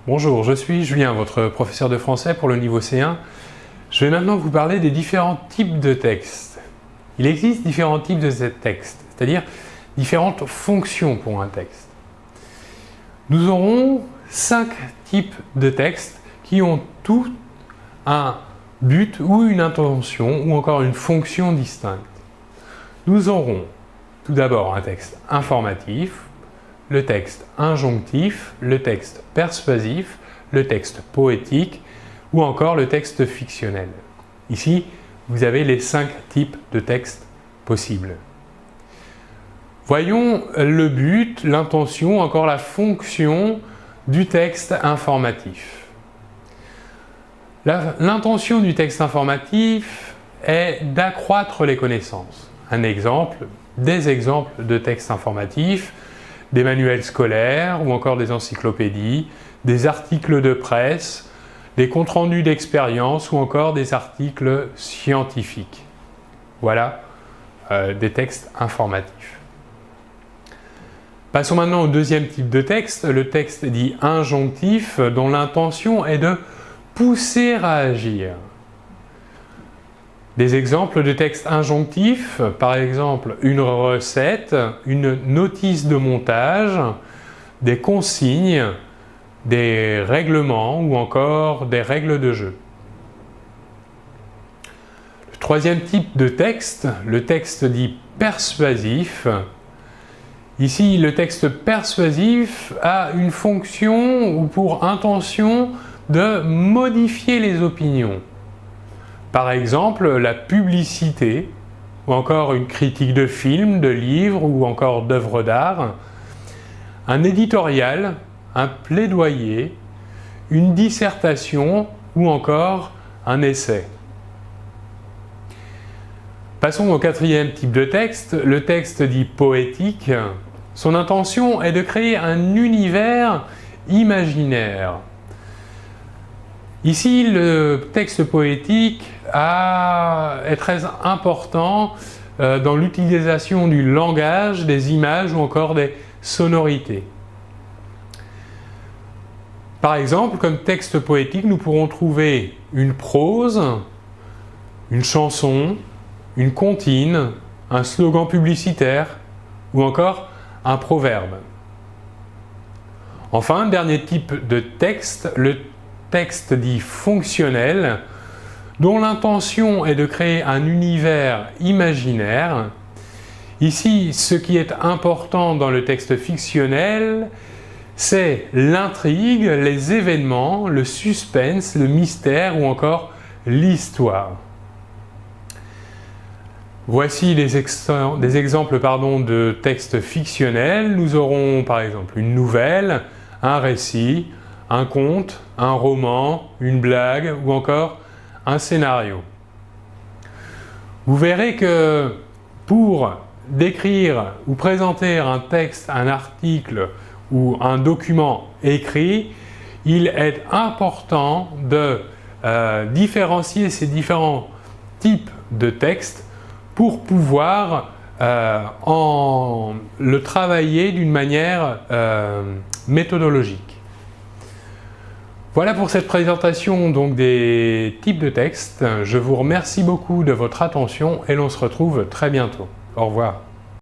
Bonjour, je suis Julien, votre professeur de français pour le niveau C1. Je vais maintenant vous parler des différents types de textes. Il existe différents types de textes, c'est-à-dire différentes fonctions pour un texte. Nous aurons 5 types de textes qui ont tous un but ou une intention ou encore une fonction distincte. Nous aurons tout d'abord un texte informatif, le texte injonctif, le texte persuasif, le texte poétique ou encore le texte fictionnel. Ici, vous avez les 5 types de textes possibles. Voyons le but, l'intention, encore la fonction du texte informatif. L'intention du texte informatif est d'accroître les connaissances. Un exemple, des exemples de textes informatifs, des manuels scolaires ou encore des encyclopédies, des articles de presse, des comptes rendus d'expérience ou encore des articles scientifiques. Voilà des textes informatifs. Passons maintenant au deuxième type de texte, le texte dit injonctif, dont l'intention est de pousser à agir. Des exemples de textes injonctifs, par exemple une recette, une notice de montage, des consignes, des règlements ou encore des règles de jeu. Le troisième type de texte, le texte dit persuasif. Ici, le texte persuasif a une fonction ou pour intention de modifier les opinions. Par exemple, la publicité, ou encore une critique de film, de livre ou encore d'œuvres d'art, un éditorial, un plaidoyer, une dissertation ou encore un essai. Passons au quatrième type de texte, le texte dit poétique. Son intention est de créer un univers imaginaire. Ici, le texte poétique est très important dans l'utilisation du langage, des images ou encore des sonorités. Par exemple, comme texte poétique, nous pourrons trouver une prose, une chanson, une comptine, un slogan publicitaire ou encore un proverbe. Enfin, dernier type de texte, le texte dit fonctionnel, dont l'intention est de créer un univers imaginaire. Ici, ce qui est important dans le texte fictionnel, c'est l'intrigue, les événements, le suspense, le mystère ou encore l'histoire. Voici des exemples de textes fictionnels. Nous aurons par exemple une nouvelle, un récit, un conte, un roman, une blague ou encore un scénario. Vous verrez que pour décrire ou présenter un texte, un article ou un document écrit, il est important de différencier ces différents types de textes pour pouvoir le travailler d'une manière méthodologique. Voilà pour cette présentation donc des types de textes. Je vous remercie beaucoup de votre attention et l'on se retrouve très bientôt. Au revoir.